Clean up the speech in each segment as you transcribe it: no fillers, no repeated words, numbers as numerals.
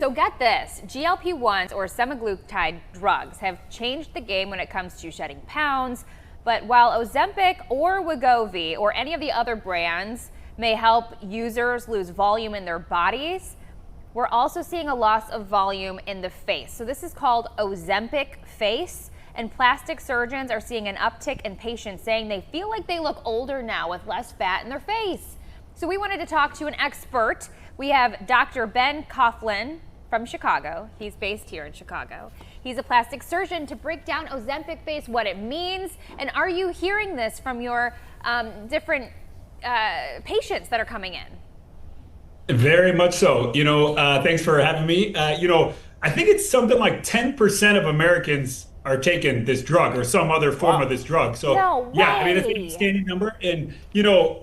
So get this, GLP-1s or semaglutide drugs have changed the game when it comes to shedding pounds. But while Ozempic or Wegovy or any of the other brands may help users lose volume in their bodies, we're also seeing a loss of volume in the face. So this is called Ozempic face. And plastic surgeons are seeing an uptick in patients saying they feel like they look older now with less fat in their face. So we wanted to talk to an expert. We have Dr. Ben Caughlin from Chicago. He's based here in Chicago. He's a plastic surgeon to break down Ozempic face, what it means, and are you hearing this from your different patients that are coming in? Very much so. Thanks for having me. I think it's something like 10% of Americans are taking this drug or some other form of this drug. So no yeah, I mean, it's an outstanding number. And,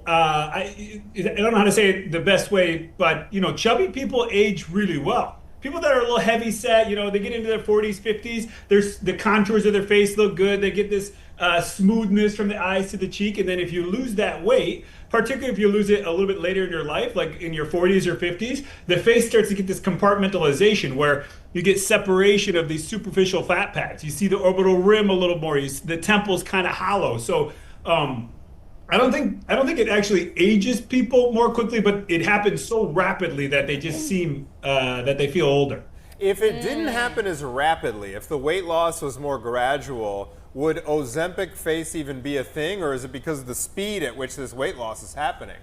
I don't know how to say it the best way, but, chubby people age really well. People that are a little heavy set, they get into their 40s, 50s, the contours of their face look good. They get this smoothness from the eyes to the cheek. And then if you lose that weight, particularly if you lose it a little bit later in your life, like in your 40s or 50s, the face starts to get this compartmentalization where you get separation of these superficial fat pads. You see the orbital rim a little more. The temple's kind of hollow. So I don't think it actually ages people more quickly, but it happens so rapidly that they just seem that they feel older. If it didn't happen as rapidly, if the weight loss was more gradual, would Ozempic face even be a thing, or is it because of the speed at which this weight loss is happening?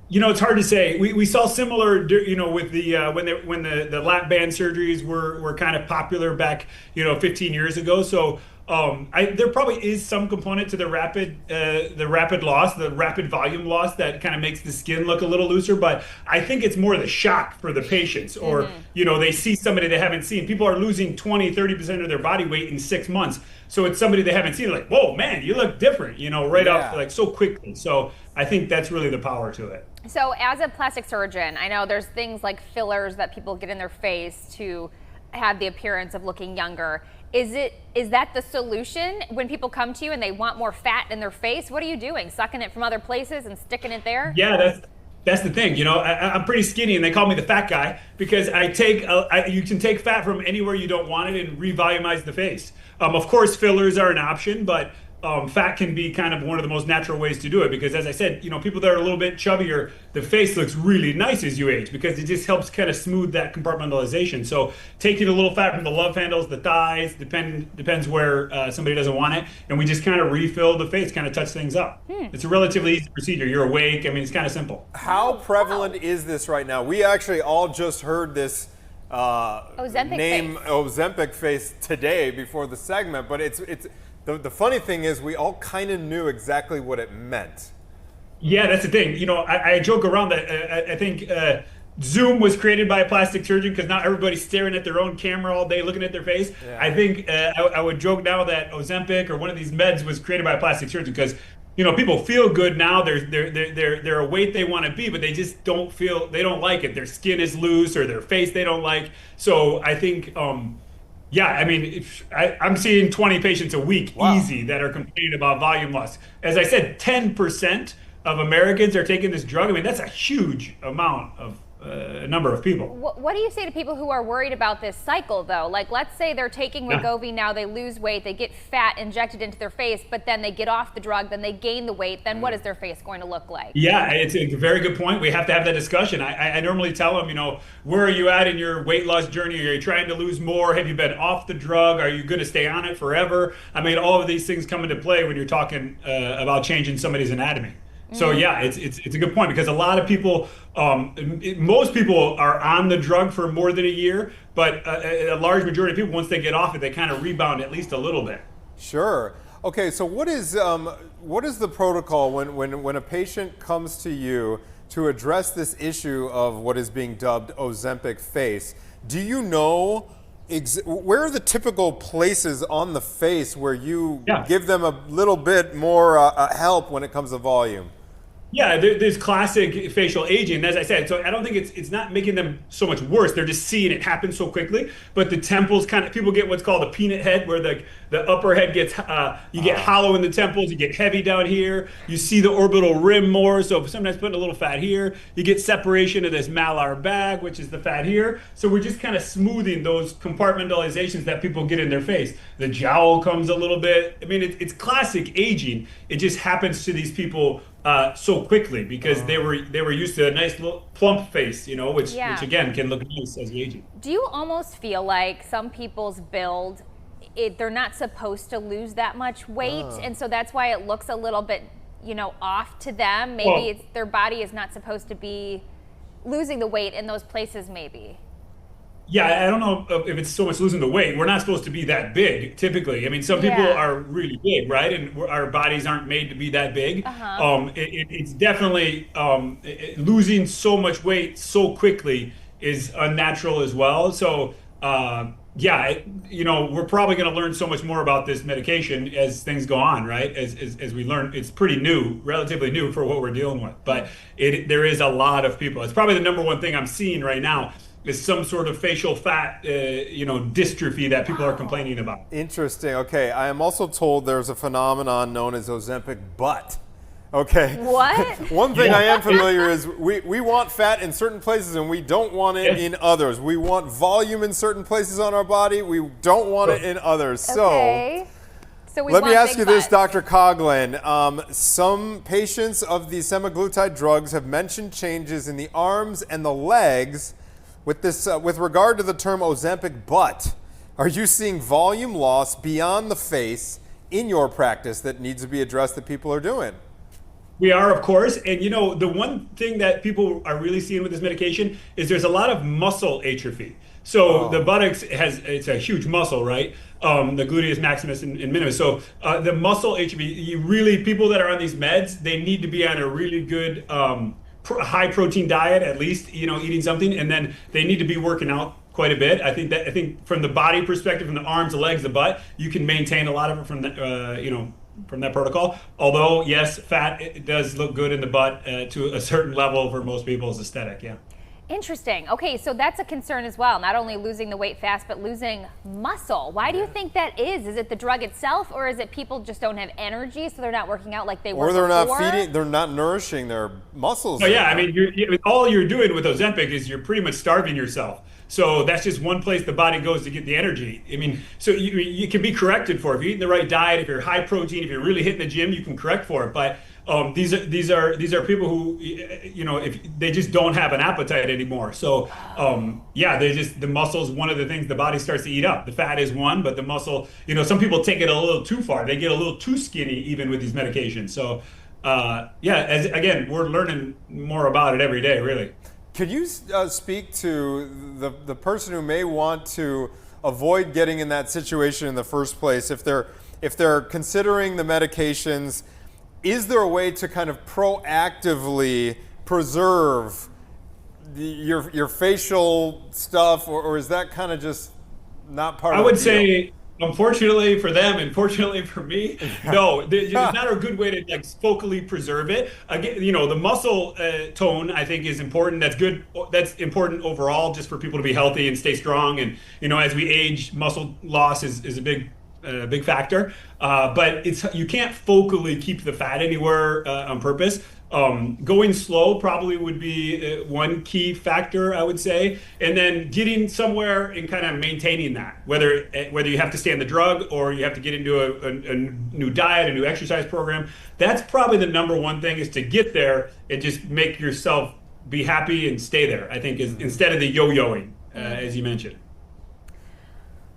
It's hard to say. We saw similar, with the when the lap band surgeries were kind of popular back, 15 years ago. So there probably is some component to the rapid loss, the rapid volume loss that kind of makes the skin look a little looser. But I think it's more the shock for the patients, or they see somebody they haven't seen. People are losing 30% of their body weight in 6 months. So it's somebody they haven't seen, like, whoa, man, you look different, right off, like so quickly. So I think that's really the power to it. So as a plastic surgeon, I know there's things like fillers that people get in their face to have the appearance of looking younger. Is that the solution when people come to you and they want more fat in their face? What are you doing? Sucking it from other places and sticking it there? Yeah, that's the thing. I'm pretty skinny, and they call me the fat guy because you can take fat from anywhere you don't want it and revolumize the face. Of course, fillers are an option, but fat can be kind of one of the most natural ways to do it because, as I said, people that are a little bit chubbier, the face looks really nice as you age because it just helps kind of smooth that compartmentalization. So taking a little fat from the love handles, the thighs, depends where somebody doesn't want it, and we just kind of refill the face, kind of touch things up. It's a relatively easy procedure. You're awake. I mean, it's kind of simple. How prevalent is this right now? We actually all just heard this Ozempic face today before the segment, but it's the funny thing is we all kind of knew exactly what it meant. Yeah, that's the thing. I joke around that I think Zoom was created by a plastic surgeon because now everybody's staring at their own camera all day looking at their face. Yeah. I think I would joke now that Ozempic or one of these meds was created by a plastic surgeon because people feel good now. They're a weight they want to be, but they just don't like it. Their skin is loose or their face they don't like. So I think yeah, I mean, I'm seeing 20 patients a week easy that are complaining about volume loss. As I said, 10% of Americans are taking this drug. I mean, that's a huge amount of number of people. What do you say to people who are worried about this cycle, though? Like, let's say they're taking Wegovy now, they lose weight, they get fat injected into their face, but then they get off the drug, then they gain the weight, then what is their face going to look like? Yeah, it's a very good point. We have to have that discussion. I normally tell them, where are you at in your weight loss journey? Are you trying to lose more? Have you been off the drug? Are you going to stay on it forever? I mean, all of these things come into play when you're talking about changing somebody's anatomy. So yeah, it's a good point because a lot of people, most people are on the drug for more than a year, but a large majority of people, once they get off it, they kind of rebound at least a little bit. Sure. Okay, so what is the protocol when a patient comes to you to address this issue of what is being dubbed Ozempic face? Do you know where are the typical places on the face where you give them a little bit more help when it comes to volume? Yeah, there's classic facial aging, as I said. So I don't think it's not making them so much worse. They're just seeing it happen so quickly. But the temples kind of people get what's called a peanut head, where the upper head gets you get hollow in the temples, you get heavy down here. You see the orbital rim more. So sometimes putting a little fat here, you get separation of this malar bag, which is the fat here. So we're just kind of smoothing those compartmentalizations that people get in their face. The jowl comes a little bit. I mean, it's classic aging. It just happens to these people so quickly because they were used to a nice little plump face, which again can look nice as you're aging. Do you almost feel like some people's build, they're not supposed to lose that much weight, and so that's why it looks a little bit, off to them? Maybe it's their body is not supposed to be losing the weight in those places, maybe. Yeah, I don't know if it's so much losing the weight. We're not supposed to be that big, typically. I mean, some people are really big, right? And our bodies aren't made to be that big. It's definitely losing so much weight so quickly is unnatural as well. So, we're probably going to learn so much more about this medication as things go on, right? As we learn, it's pretty new, relatively new for what we're dealing with. But there is a lot of people. It's probably the number one thing I'm seeing right now is some sort of facial fat, dystrophy that people are complaining about. Interesting. Okay, I am also told there's a phenomenon known as Ozempic butt. Okay. What? One thing I am familiar is we want fat in certain places and we don't want it in others. We want volume in certain places on our body. We don't want it in others. Okay. So let me ask you this, Dr. Caughlin. Some patients of the semaglutide drugs have mentioned changes in the arms and the legs. With regard to the term Ozempic butt, are you seeing volume loss beyond the face in your practice that needs to be addressed that people are doing? We are, of course. And the one thing that people are really seeing with this medication is there's a lot of muscle atrophy. So the buttocks it's a huge muscle, right? The gluteus maximus and minimus. So the muscle atrophy, people that are on these meds, they need to be on a really good high protein diet, at least, eating something, and then they need to be working out quite a bit. I think from the body perspective, from the arms, the legs, the butt, you can maintain a lot of it from from that protocol. Although, yes, fat, it does look good in the butt to a certain level for most people as aesthetic. Yeah. Interesting. Okay, so that's a concern as well. Not only losing the weight fast, but losing muscle. Why do you think that is? Is it the drug itself, or is it people just don't have energy, so they're not working out like they were before? Or they're not nourishing their muscles. Oh, yeah, I mean, all you're doing with Ozempic is you're pretty much starving yourself. So that's just one place the body goes to get the energy. I mean, so you can be corrected for it. If you're eating the right diet, if you're high protein, if you're really hitting the gym, you can correct for it. But these are people who, if they just don't have an appetite anymore. So the muscle is one of the things the body starts to eat up. The fat is one, but the muscle, some people take it a little too far. They get a little too skinny even with these medications. So again, we're learning more about it every day, really. Could you speak to the person who may want to avoid getting in that situation in the first place? If they're considering the medications, is there a way to kind of proactively preserve your facial stuff, or is that kind of just not part of it? I would say, unfortunately for them, and fortunately for me, no, there's not a good way to focally preserve it. Again, the muscle tone, I think, is important. That's good. That's important overall, just for people to be healthy and stay strong. And as we age, muscle loss is a big factor. But you can't focally keep the fat anywhere on purpose. Going slow probably would be one key factor, I would say, and then getting somewhere and kind of maintaining that, whether you have to stay on the drug or you have to get into a new diet, a new exercise program. That's probably the number one thing, is to get there and just make yourself be happy and stay there, I think, is instead of the yo-yoing, as you mentioned.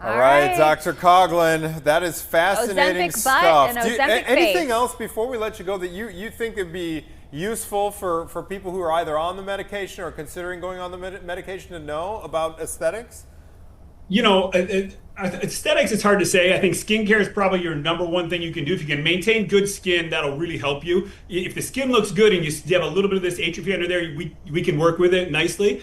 All right, Dr. Caughlin, that is fascinating stuff. Anything else before we let you go that you think would be useful for people who are either on the medication or considering going on the medication to know about aesthetics? Aesthetics, it's hard to say. I think skincare is probably your number one thing you can do. If you can maintain good skin, that'll really help you. If the skin looks good and you have a little bit of this atrophy under there, we can work with it nicely.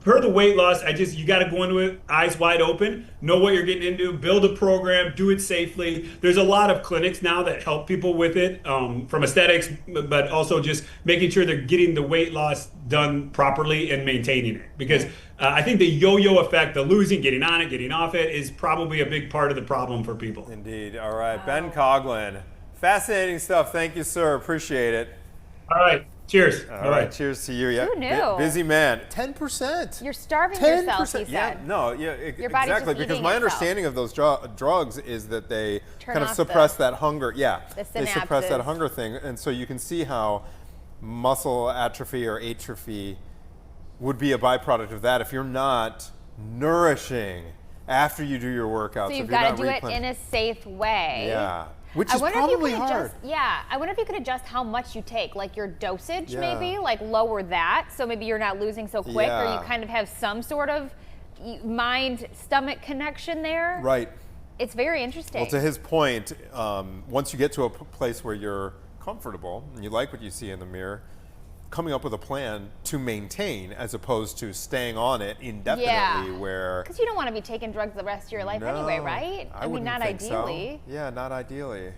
per the weight loss, you got to go into it eyes wide open, know what you're getting into, build a program, do it safely. There's a lot of clinics now that help people with it, from aesthetics, but also just making sure they're getting the weight loss done properly and maintaining it. Because I think the yo-yo effect, the losing, getting on it, getting off it, is probably a big part of the problem for people. Indeed. All right, Ben Caughlin. Fascinating stuff. Thank you, sir. Appreciate it. All right. Cheers. All right. Cheers to you. Yeah. Who knew? Busy man. 10%. You're starving yourself, he said. Yeah. No. Yeah. Your body's Exactly. just Because eating my itself. understanding of those drugs is that they Turn kind of off suppress the- that hunger. Yeah. They suppress that synapses. hunger thing, and so you can see how muscle atrophy or atrophy would be a byproduct of that if you're not nourishing after you do your workouts. So you've got to do it in a safe way. Yeah. Which I is wonder probably if you could hard. adjust, yeah, I wonder if you could adjust how much you take, like your dosage Yeah. maybe, like lower that, so maybe you're not losing so quick, or Yeah. you kind of have some sort of mind-stomach connection there. Right. It's very interesting. Well, to his point, once you get to a place where you're comfortable and you like what you see in the mirror, coming up with a plan to maintain as opposed to staying on it indefinitely where... Because you don't want to be taking drugs the rest of your life anyway, right? I mean, wouldn't not think so. ideally. Yeah, not ideally.